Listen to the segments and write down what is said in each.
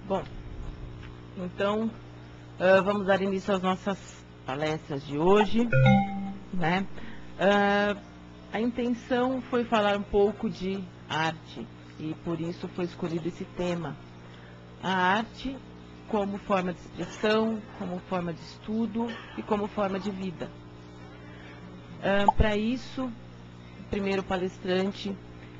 Bom, então vamos dar início às nossas palestras de hoje, né? A intenção foi falar um pouco de arte e por isso foi escolhido esse tema. A arte como forma de expressão, como forma de estudo e como forma de vida. Para isso, o primeiro palestrante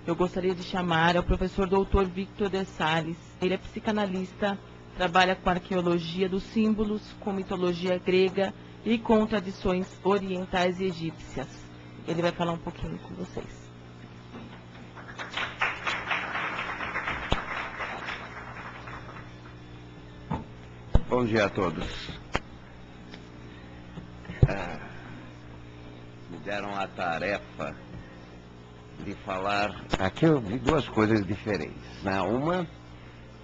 eu gostaria de chamar é o professor Dr. Victor de Sales. Ele é psicanalista, trabalha com arqueologia dos símbolos, com mitologia grega e com tradições orientais e egípcias. Ele vai falar um pouquinho com vocês. Bom dia a todos. Me deram a tarefa de falar... Aqui eu vi duas coisas diferentes, né? Uma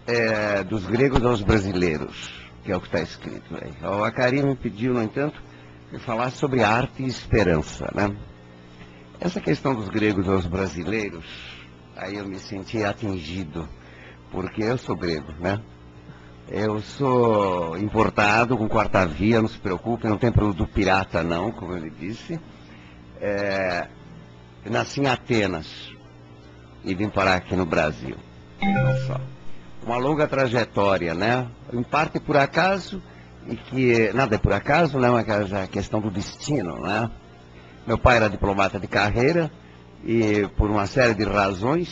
é dos gregos aos brasileiros, que é o que está escrito aí. A Karine me pediu, no entanto, de falar sobre arte e esperança, né? Essa questão dos gregos aos brasileiros, aí eu me senti atingido, porque eu sou grego, né? Eu sou importado com quarta via, não se preocupe, não tem produto pirata não, como ele disse. Nasci em Atenas e vim parar aqui no Brasil. Olha só. Uma longa trajetória, né? Em parte por acaso, e que nada é por acaso, né? Mas a questão do destino, né? Meu pai era diplomata de carreira e por uma série de razões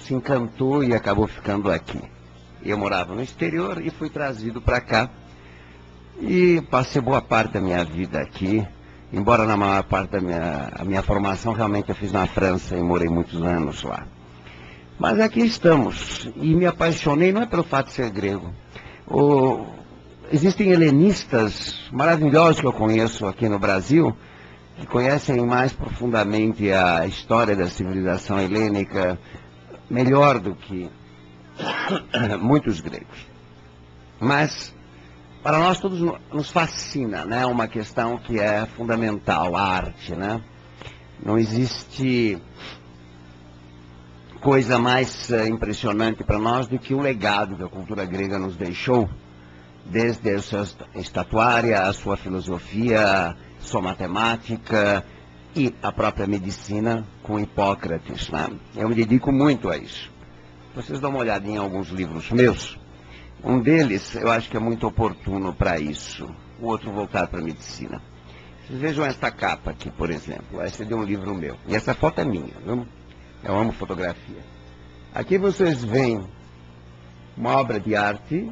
se encantou e acabou ficando aqui. Eu morava no exterior e fui trazido para cá. E passei boa parte da minha vida aqui, embora na maior parte da minha formação realmente eu fiz na França e morei muitos anos lá. Mas aqui estamos, e me apaixonei não é pelo fato de ser grego. Existem helenistas maravilhosos que eu conheço aqui no Brasil, que conhecem mais profundamente a história da civilização helênica, melhor do que muitos gregos. Mas, para nós todos nos fascina, né? Uma questão que é fundamental, a arte, né? Não existe coisa mais impressionante para nós do que o legado que a cultura grega nos deixou, desde a sua estatuária, a sua filosofia, sua matemática e a própria medicina com Hipócrates, né? Eu me dedico muito a isso. Vocês dão uma olhadinha em alguns livros meus. Um deles, eu acho que é muito oportuno para isso. O outro voltado para a medicina. Vocês vejam esta capa aqui, por exemplo. Essa é de um livro meu. E essa foto é minha, viu? Eu amo fotografia. Aqui vocês veem uma obra de arte,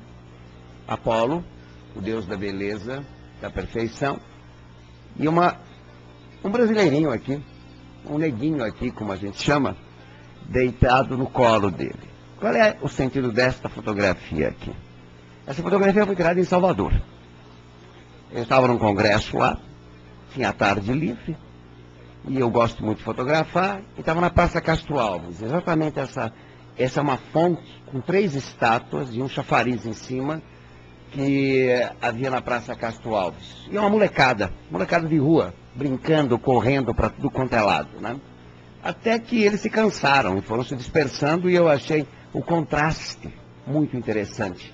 Apolo, o deus da beleza, da perfeição, e um brasileirinho aqui, um neguinho aqui, como a gente chama, deitado no colo dele. Qual é o sentido desta fotografia aqui? Essa fotografia foi tirada em Salvador. Eu estava num congresso lá, tinha a tarde livre, e eu gosto muito de fotografar, e estava na Praça Castro Alves. Exatamente essa é uma fonte com 3 estátuas e um chafariz em cima, que havia na Praça Castro Alves. E uma molecada de rua, brincando, correndo para tudo quanto é lado, né? Até que eles se cansaram e foram se dispersando, e eu achei o contraste muito interessante.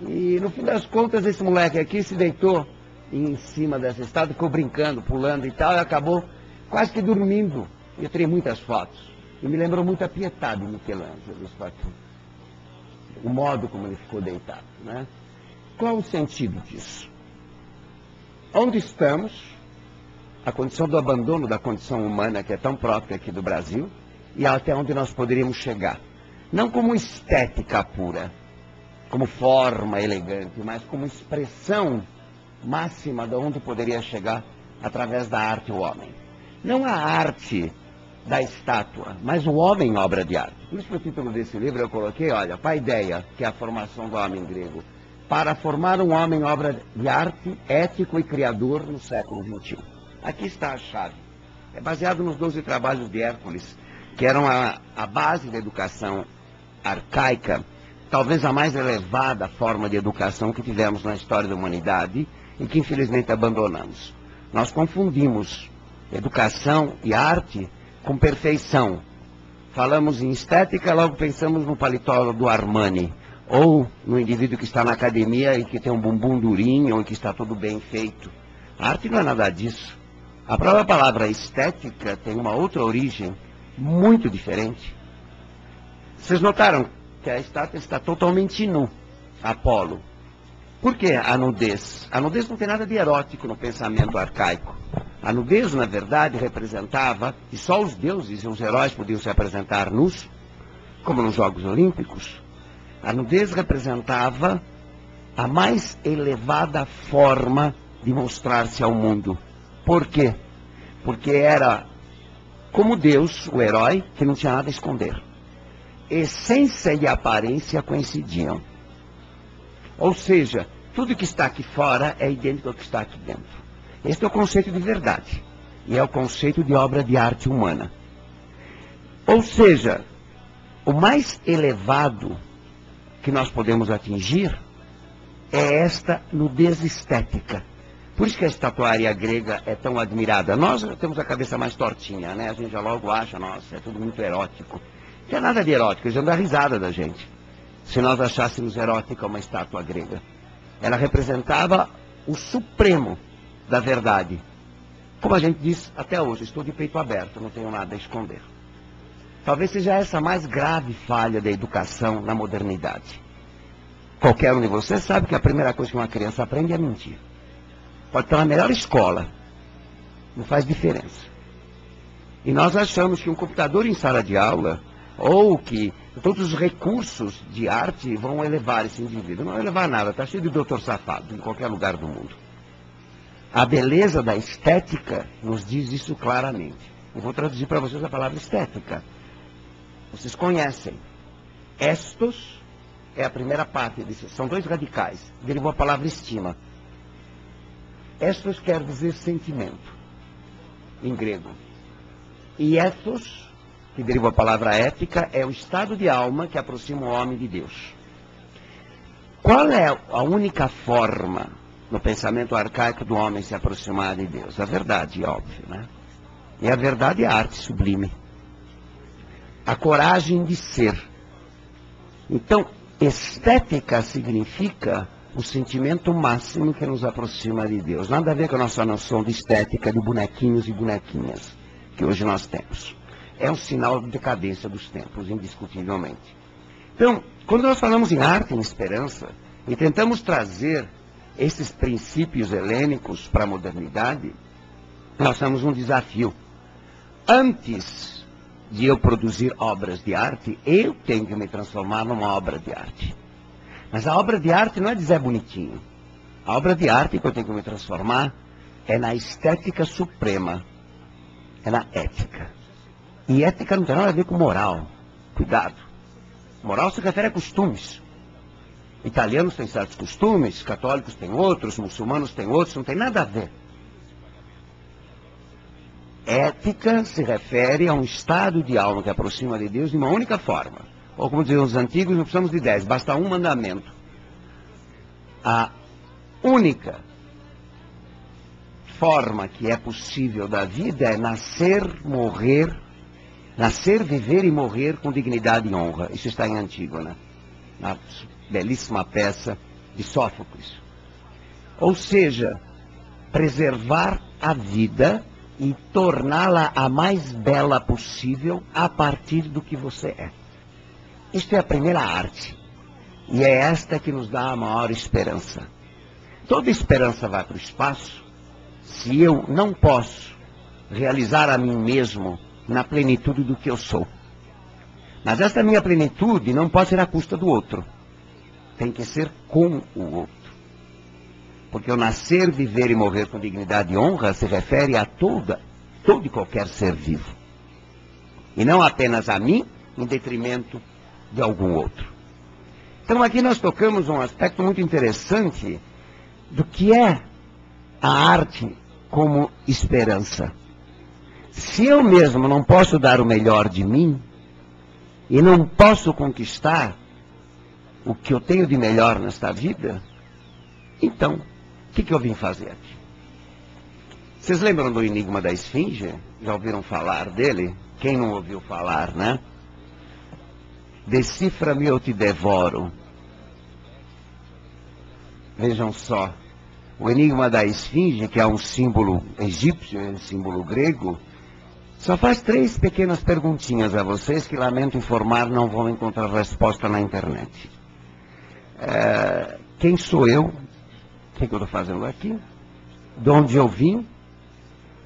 E no fim das contas, esse moleque aqui se deitou em cima dessa estátua, ficou brincando, pulando e tal, e acabou quase que dormindo. Eu tirei muitas fotos. E me lembrou muito a Pietà de Michelangelo, isso aqui. O modo como ele ficou deitado, né? Qual o sentido disso? Onde estamos? A condição do abandono da condição humana, que é tão própria aqui do Brasil, e até onde nós poderíamos chegar. Não como estética pura, como forma elegante, mas como expressão máxima de onde poderia chegar através da arte o homem. Não a arte da estátua, mas o homem obra de arte. Por isso, no título desse livro eu coloquei, olha, paideia, que é a formação do homem grego, para formar um homem obra de arte, ético e criador no século XXI. Aqui está a chave. É baseado nos 12 trabalhos de Hércules, que eram a base da educação arcaica, talvez a mais elevada forma de educação que tivemos na história da humanidade e que infelizmente abandonamos. Nós confundimos educação e arte com perfeição. Falamos em estética, logo pensamos no paletó do Armani, ou no indivíduo que está na academia e que tem um bumbum durinho, ou que está tudo bem feito. A arte não é nada disso. A própria palavra estética tem uma outra origem, muito diferente. Vocês notaram que a estátua está totalmente nu, Apolo. Por que a nudez? A nudez não tem nada de erótico no pensamento arcaico. A nudez, na verdade, representava, e só os deuses e os heróis podiam se apresentar nus, como nos Jogos Olímpicos. A nudez representava a mais elevada forma de mostrar-se ao mundo. Por quê? Porque era como Deus, o herói, que não tinha nada a esconder. Essência e aparência coincidiam. Ou seja, tudo que está aqui fora é idêntico ao que está aqui dentro. Este é o conceito de verdade. E é o conceito de obra de arte humana. Ou seja, o mais elevado que nós podemos atingir é esta nudez estética. Por isso que a estatuária grega é tão admirada. Nós temos a cabeça mais tortinha, né? A gente já logo acha, nossa, é tudo muito erótico. Não tem nada de erótico, eles vão dar risada da gente. Se nós achássemos erótica uma estátua grega. Ela representava o supremo da verdade. Como a gente diz até hoje, estou de peito aberto, não tenho nada a esconder. Talvez seja essa a mais grave falha da educação na modernidade. Qualquer um de vocês sabe que a primeira coisa que uma criança aprende é mentir. Pode estar na melhor escola, não faz diferença. E nós achamos que um computador em sala de aula, ou que todos os recursos de arte vão elevar esse indivíduo. Não vai elevar nada, está cheio de doutor safado em qualquer lugar do mundo. A beleza da estética nos diz isso claramente. Eu vou traduzir para vocês a palavra estética. Vocês conhecem. Estos é a primeira parte disso. São dois radicais. Derivou a palavra estima. Estos quer dizer sentimento, em grego. E ethos, que deriva a palavra ética, é o estado de alma que aproxima o homem de Deus. Qual é a única forma no pensamento arcaico do homem se aproximar de Deus? A verdade, óbvio, né? E a verdade é a arte sublime. A coragem de ser. Então, estética significa o sentimento máximo que nos aproxima de Deus. Nada a ver com a nossa noção de estética de bonequinhos e bonequinhas que hoje nós temos. É um sinal de decadência dos tempos, indiscutivelmente. Então, quando nós falamos em arte, em esperança, e tentamos trazer esses princípios helênicos para a modernidade, nós temos um desafio. Antes de eu produzir obras de arte, eu tenho que me transformar numa obra de arte. Mas a obra de arte não é dizer bonitinho. A obra de arte que eu tenho que me transformar é na estética suprema, é na ética. E ética não tem nada a ver com moral. Cuidado. Moral se refere a costumes. Italianos têm certos costumes, católicos têm outros, muçulmanos têm outros, não tem nada a ver. Ética se refere a um estado de alma que aproxima de Deus de uma única forma. Ou como diziam os antigos, não precisamos de 10, basta um mandamento. A única forma que é possível da vida é nascer, morrer, nascer, viver e morrer com dignidade e honra. Isso está em Antígona, na belíssima peça de Sófocles. Ou seja, preservar a vida e torná-la a mais bela possível a partir do que você é. Isto é a primeira arte. E é esta que nos dá a maior esperança. Toda esperança vai para o espaço se eu não posso realizar a mim mesmo na plenitude do que eu sou. Mas esta minha plenitude não pode ser à custa do outro. Tem que ser com o outro. Porque o nascer, viver e morrer com dignidade e honra se refere a todo e qualquer ser vivo. E não apenas a mim, em detrimento de algum outro. Então aqui nós tocamos um aspecto muito interessante do que é a arte como esperança. Se eu mesmo não posso dar o melhor de mim, e não posso conquistar o que eu tenho de melhor nesta vida, então, o que eu vim fazer aqui? Vocês lembram do Enigma da Esfinge? Já ouviram falar dele? Quem não ouviu falar, né? Decifra-me ou te devoro. Vejam só, o enigma da esfinge, que é um símbolo egípcio, um símbolo grego, só faz 3 pequenas perguntinhas a vocês que, lamento informar, não vão encontrar resposta na internet. Quem sou eu? O que eu estou fazendo aqui? De onde eu vim?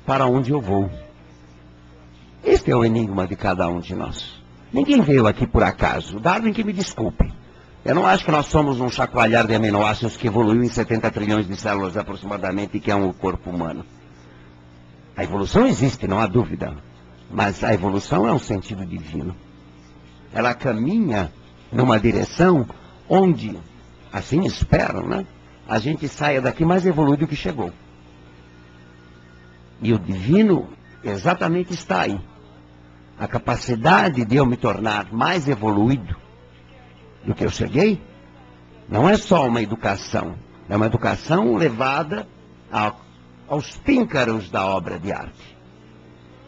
Para onde eu vou? Este é o enigma de cada um de nós. Ninguém veio aqui por acaso. Darwin que me desculpe. Eu não acho que nós somos um chacoalhar de aminoácidos que evoluiu em 70 trilhões de células aproximadamente, que é o corpo humano. A evolução existe, não há dúvida. Mas a evolução é um sentido divino. Ela caminha numa direção onde, assim espero, né, a gente saia daqui mais evoluído que chegou. E o divino exatamente está aí. A capacidade de eu me tornar mais evoluído do que eu cheguei, não é só uma educação. É uma educação levada aos píncaros da obra de arte.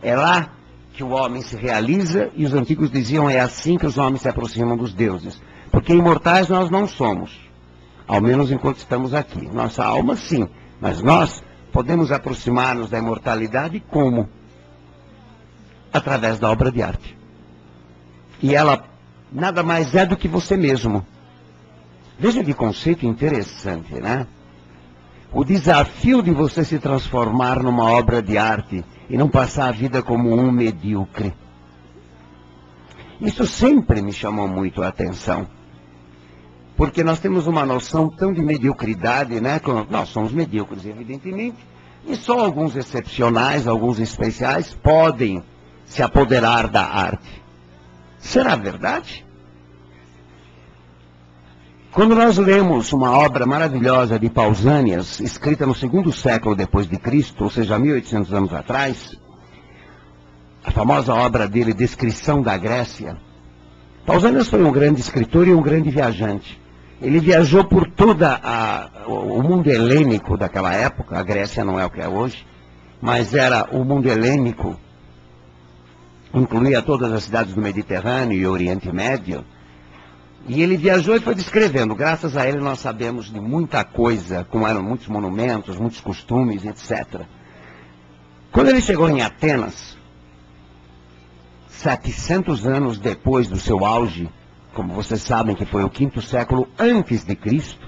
É lá que o homem se realiza, e os antigos diziam, é assim que os homens se aproximam dos deuses. Porque imortais nós não somos, ao menos enquanto estamos aqui. Nossa alma sim, mas nós podemos aproximar-nos da imortalidade como? Através da obra de arte. E ela nada mais é do que você mesmo. Veja que conceito interessante, né? O desafio de você se transformar numa obra de arte e não passar a vida como um medíocre. Isso sempre me chamou muito a atenção. Porque nós temos uma noção tão de mediocridade, né? Nós somos medíocres, evidentemente, e só alguns excepcionais, alguns especiais, podem se apoderar da arte. Será verdade? Quando nós lemos uma obra maravilhosa de Pausanias, escrita no 2º século depois de Cristo, ou seja, 1800 anos atrás, a famosa obra dele, Descrição da Grécia, Pausanias foi um grande escritor e um grande viajante. Ele viajou por todo o mundo helênico daquela época. A Grécia não é o que é hoje, mas era o mundo helênico, incluía todas as cidades do Mediterrâneo e Oriente Médio. E ele viajou e foi descrevendo. Graças a ele nós sabemos de muita coisa, como eram muitos monumentos, muitos costumes, etc. Quando ele chegou em Atenas, 700 anos depois do seu auge, como vocês sabem que foi o 5º século antes de Cristo,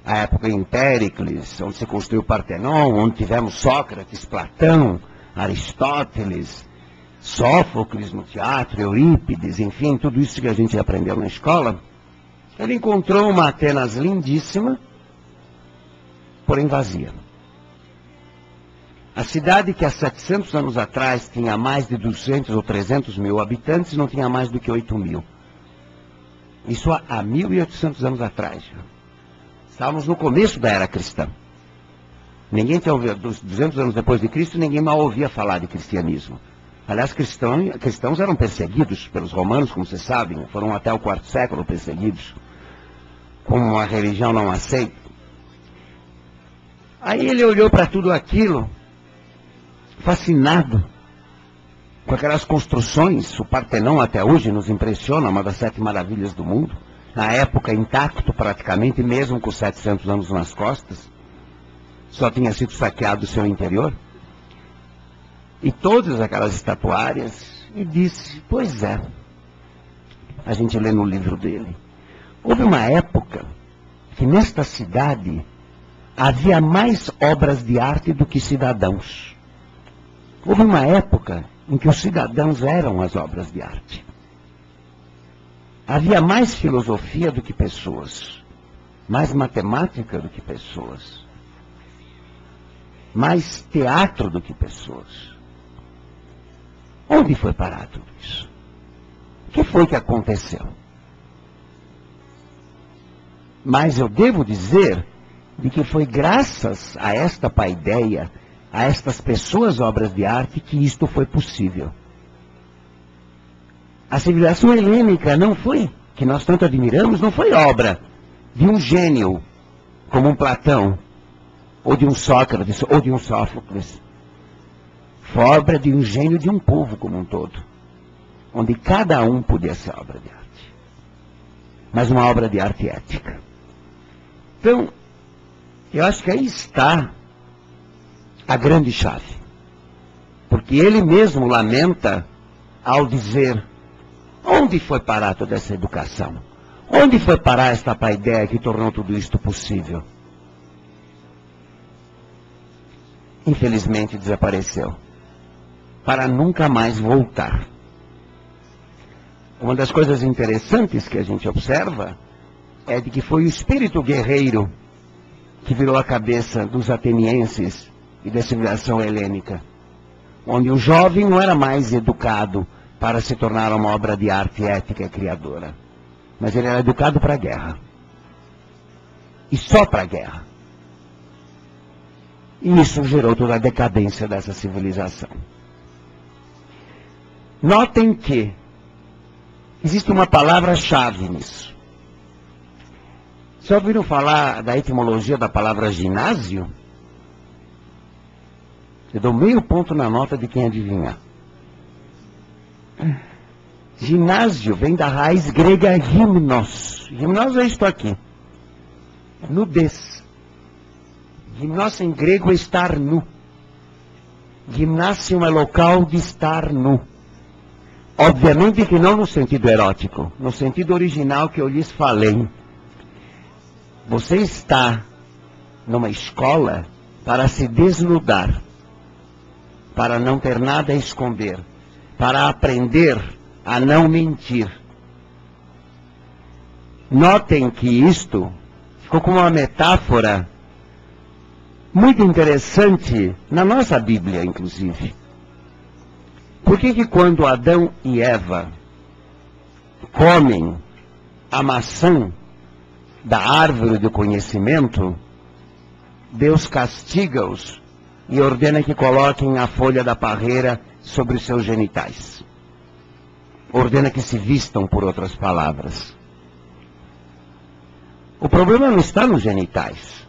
a época em Péricles, onde se construiu o Partenon, onde tivemos Sócrates, Platão, Aristóteles, Sófocles no teatro, Eurípides, enfim, tudo isso que a gente aprendeu na escola. Ele encontrou uma Atenas lindíssima, porém vazia. A cidade que há 700 anos atrás tinha mais de 200 ou 300 mil habitantes, não tinha mais do que 8 mil. Isso há 1.800 anos atrás. Estávamos no começo da era cristã. Ninguém tinha ouvido, 200 anos depois de Cristo, ninguém mal ouvia falar de cristianismo. Aliás, cristãos eram perseguidos pelos romanos, como vocês sabem, foram até o 4º século perseguidos, como uma religião não aceita. Aí ele olhou para tudo aquilo, fascinado com aquelas construções. O Partenon até hoje nos impressiona, uma das 7 maravilhas do mundo, na época intacto praticamente, mesmo com 700 anos nas costas, só tinha sido saqueado o seu interior. E todas aquelas estatuárias, e disse, pois é, a gente lê no livro dele, houve uma época que nesta cidade havia mais obras de arte do que cidadãos. Houve uma época em que os cidadãos eram as obras de arte. Havia mais filosofia do que pessoas, mais matemática do que pessoas, mais teatro do que pessoas. Onde foi parar tudo isso? O que foi que aconteceu? Mas eu devo dizer de que foi graças a esta paideia, a estas pessoas obras de arte, que isto foi possível. A civilização helênica não foi, que nós tanto admiramos, não foi obra de um gênio, como um Platão, ou de um Sócrates, ou de um Sófocles. Foi obra de um gênio de um povo como um todo, onde cada um podia ser obra de arte. Mas uma obra de arte ética. Então, eu acho que aí está a grande chave. Porque ele mesmo lamenta ao dizer: onde foi parar toda essa educação? Onde foi parar esta paideia que tornou tudo isto possível? Infelizmente desapareceu, para nunca mais voltar. Uma das coisas interessantes que a gente observa é de que foi o espírito guerreiro que virou a cabeça dos atenienses e da civilização helênica, onde o jovem não era mais educado para se tornar uma obra de arte ética e criadora, mas ele era educado para a guerra, e só para a guerra. E isso gerou toda a decadência dessa civilização. Notem que existe uma palavra-chave nisso. Já ouviram falar da etimologia da palavra ginásio? Eu dou meio ponto na nota de quem adivinhar. Ginásio vem da raiz grega gimnos. Gimnos é isto aqui. Nudez. Gimnos em grego é estar nu. Gimnasium é local de estar nu. Obviamente que não no sentido erótico, no sentido original que eu lhes falei. Você está numa escola para se desnudar, para não ter nada a esconder, para aprender a não mentir. Notem que isto ficou como uma metáfora muito interessante na nossa Bíblia, inclusive. Por que quando Adão e Eva comem a maçã da árvore do conhecimento, Deus castiga-os e ordena que coloquem a folha da parreira sobre os seus genitais? Ordena que se vistam, por outras palavras. O problema não está nos genitais.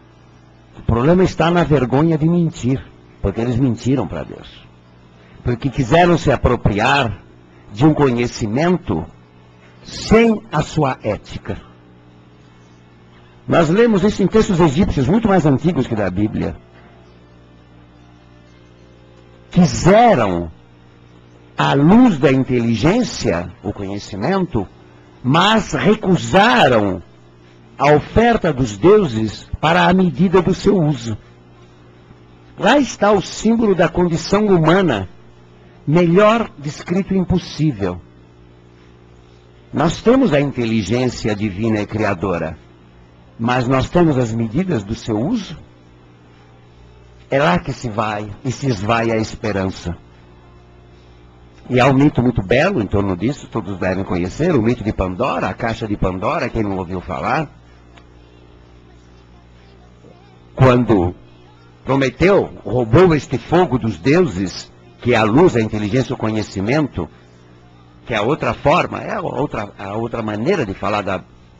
O problema está na vergonha de mentir, porque eles mentiram para Deus. Porque quiseram se apropriar de um conhecimento sem a sua ética. Nós lemos isso em textos egípcios muito mais antigos que da Bíblia. Quiseram a luz da inteligência, o conhecimento, mas recusaram a oferta dos deuses para a medida do seu uso. Lá está o símbolo da condição humana, melhor descrito impossível. Nós temos a inteligência divina e criadora, mas nós temos as medidas do seu uso? É lá que se vai e se esvai a esperança. E há um mito muito belo em torno disso, todos devem conhecer, o mito de Pandora, a caixa de Pandora, quem não ouviu falar? Quando Prometeu roubou este fogo dos deuses, que é a luz, a inteligência, o conhecimento, que é a outra forma, é a outra maneira de falar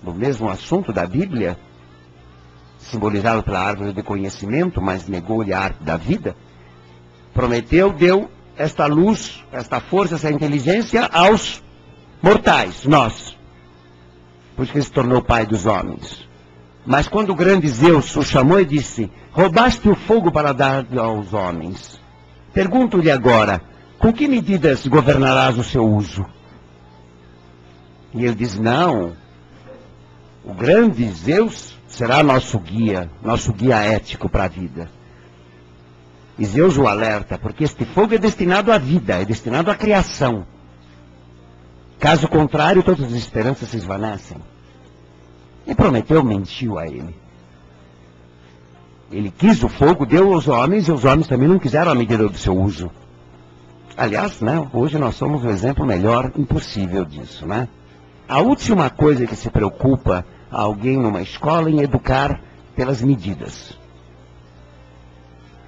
do mesmo assunto da Bíblia, simbolizado pela árvore de conhecimento, mas negou-lhe a arte da vida. Prometeu, deu esta luz, esta força, essa inteligência aos mortais, nós. Por isso que ele se tornou pai dos homens. Mas quando o grande Zeus o chamou e disse: roubaste o fogo para dar aos homens. Pergunto-lhe agora, com que medidas governarás o seu uso? E ele diz: não, o grande Zeus será nosso guia ético para a vida. E Zeus o alerta, porque este fogo é destinado à vida, é destinado à criação. Caso contrário, todas as esperanças se esvanecem. E Prometeu mentiu a ele. Ele quis o fogo, deu aos homens, e os homens também não quiseram a medida do seu uso. Aliás, né, hoje nós somos o exemplo melhor impossível disso, né? A última coisa que se preocupa alguém numa escola em educar pelas medidas.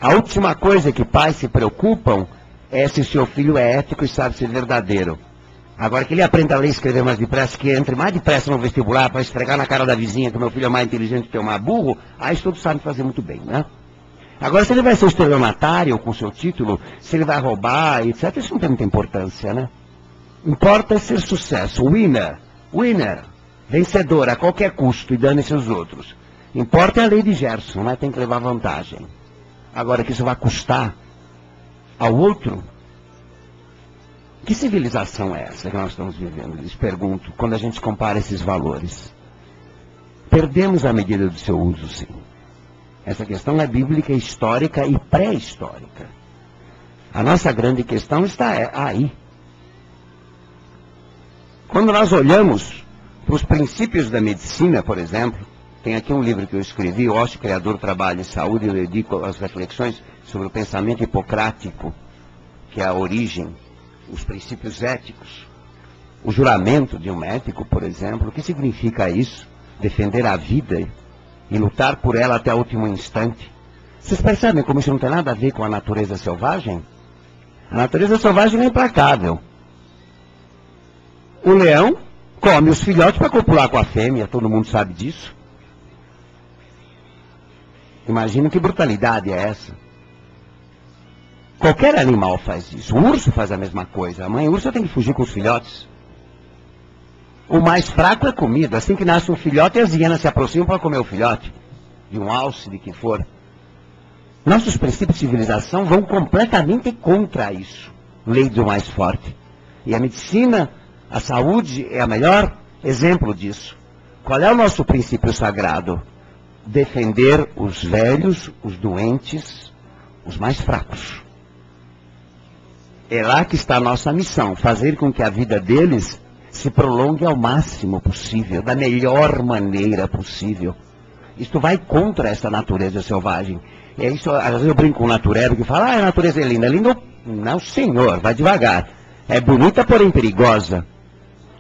A última coisa que pais se preocupam é se o seu filho é ético e sabe ser verdadeiro. Agora que ele aprenda a ler e escrever mais depressa, que entre mais depressa no vestibular para esfregar na cara da vizinha que o meu filho é mais inteligente que o mais burro, aí todos sabem fazer muito bem, né? Agora, se ele vai ser estelionatário com seu título, se ele vai roubar, etc., isso não tem muita importância, né? Importa é ser sucesso, winner, vencedor a qualquer custo e dane-se os outros. Importa é a lei de Gerson, né? Tem que levar vantagem. Agora, que isso vai custar ao outro? Que civilização é essa que nós estamos vivendo? Lhes pergunto, quando a gente compara esses valores. Perdemos a medida do seu uso, sim. Essa questão é bíblica, histórica e pré-histórica. A nossa grande questão está aí. Quando nós olhamos para os princípios da medicina, por exemplo, tem aqui um livro que eu escrevi, Ócio Criador, Trabalho e Saúde, eu dedico as reflexões sobre o pensamento hipocrático, que é a origem, os princípios éticos. O juramento de um médico, por exemplo, o que significa isso? Defender a vida e lutar por ela até o último instante. Vocês percebem como isso não tem nada a ver com a natureza selvagem? A natureza selvagem é implacável. O leão come os filhotes para copular com a fêmea, todo mundo sabe disso. Imagina que brutalidade é essa. Qualquer animal faz isso. O urso faz a mesma coisa. A mãe urso tem que fugir com os filhotes. O mais fraco é comido. Assim que nasce um filhote, as hienas se aproximam para comer o filhote. De um alce, de que for. Nossos princípios de civilização vão completamente contra isso. Lei do mais forte. E a medicina, a saúde é o melhor exemplo disso. Qual é o nosso princípio sagrado? Defender os velhos, os doentes, os mais fracos. É lá que está a nossa missão, fazer com que a vida deles se prolongue ao máximo possível, da melhor maneira possível. Isto vai contra essa natureza selvagem. É isso, às vezes eu brinco com o natureba que fala, a natureza é linda. É linda? Não, senhor, vai devagar. É bonita, porém perigosa.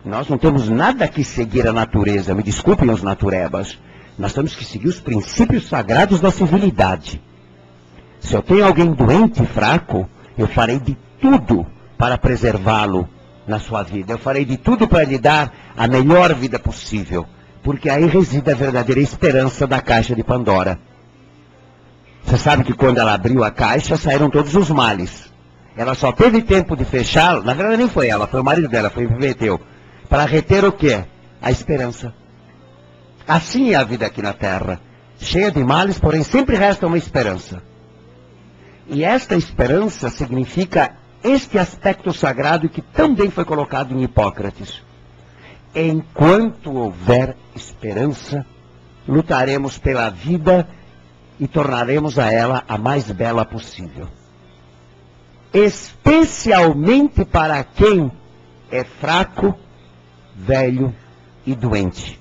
Nós não temos nada que seguir a natureza, me desculpem os naturebas. Nós temos que seguir os princípios sagrados da civilidade. Se eu tenho alguém doente e fraco, eu farei de tudo para preservá-lo na sua vida. Eu farei de tudo para lhe dar a melhor vida possível. Porque aí reside a verdadeira esperança da caixa de Pandora. Você sabe que quando ela abriu a caixa, saíram todos os males. Ela só teve tempo de fechá-la, na verdade nem foi ela, foi o marido dela, foi o Prometeu. Para reter o quê? A esperança. Assim é a vida aqui na Terra. Cheia de males, porém sempre resta uma esperança. E esta esperança significa este aspecto sagrado que também foi colocado em Hipócrates. Enquanto houver esperança, lutaremos pela vida e tornaremos a ela a mais bela possível. Especialmente para quem é fraco, velho e doente.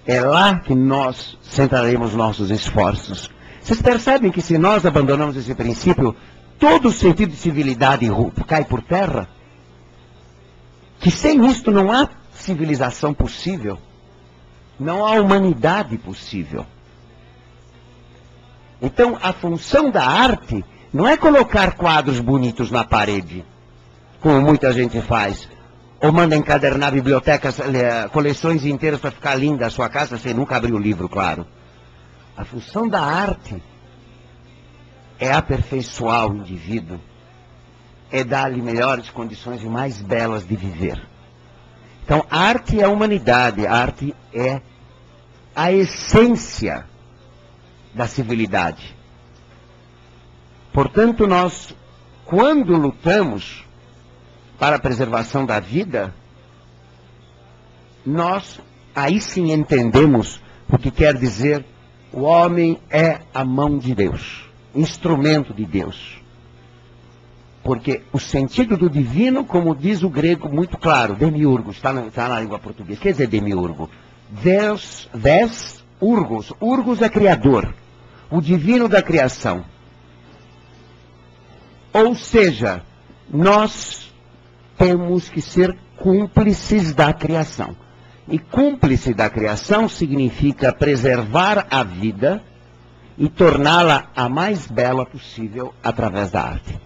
É lá que nós centraremos nossos esforços. Vocês percebem que se nós abandonamos esse princípio, todo o sentido de civilidade cai por terra? Que sem isto não há civilização possível. Não há humanidade possível. Então, a função da arte não é colocar quadros bonitos na parede, como muita gente faz. Ou manda encadernar bibliotecas, coleções inteiras para ficar linda a sua casa, sem nunca abrir o livro, claro. A função da arte é aperfeiçoar o indivíduo, é dar-lhe melhores condições e mais belas de viver. Então, a arte é a humanidade, a arte é a essência da civilidade. Portanto, nós, quando lutamos para a preservação da vida, nós aí sim entendemos o que quer dizer o homem é a mão de Deus, instrumento de Deus. Porque o sentido do divino, como diz o grego muito claro, demiurgo, está na língua portuguesa. Quer dizer demiurgo? Deus, urgos. Urgos é criador. O divino da criação. Ou seja, nós temos que ser cúmplices da criação. E cúmplice da criação significa preservar a vida e torná-la a mais bela possível através da arte.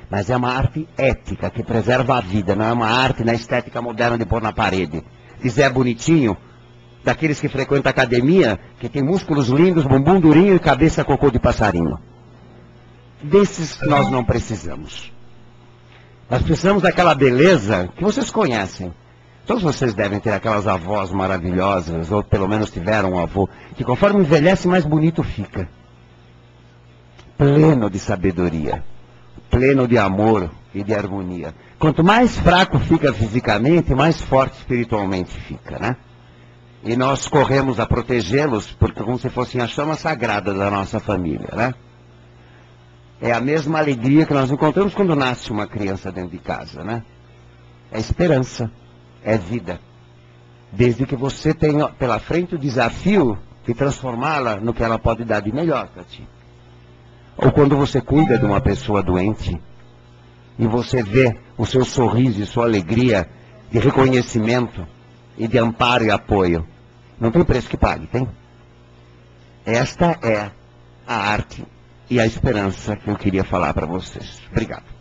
Mas é uma arte ética que preserva a vida, não é uma arte na estética moderna de pôr na parede. Dizer bonitinho, daqueles que frequentam a academia, que tem músculos lindos, bumbum durinho e cabeça cocô de passarinho. Desses nós não precisamos. Nós precisamos daquela beleza que vocês conhecem. Todos vocês devem ter aquelas avós maravilhosas, ou pelo menos tiveram um avô, que conforme envelhece, mais bonito fica. Pleno de sabedoria, pleno de amor e de harmonia. Quanto mais fraco fica fisicamente, mais forte espiritualmente fica, né? E nós corremos a protegê-los, porque como se fossem a chama sagrada da nossa família, né? É a mesma alegria que nós encontramos quando nasce uma criança dentro de casa, né? É esperança, é vida. Desde que você tenha pela frente o desafio de transformá-la no que ela pode dar de melhor para ti. Ou quando você cuida de uma pessoa doente, e você vê o seu sorriso e sua alegria de reconhecimento e de amparo e apoio. Não tem preço que pague, tem? Esta é a arte e a esperança que eu queria falar para vocês. Obrigado.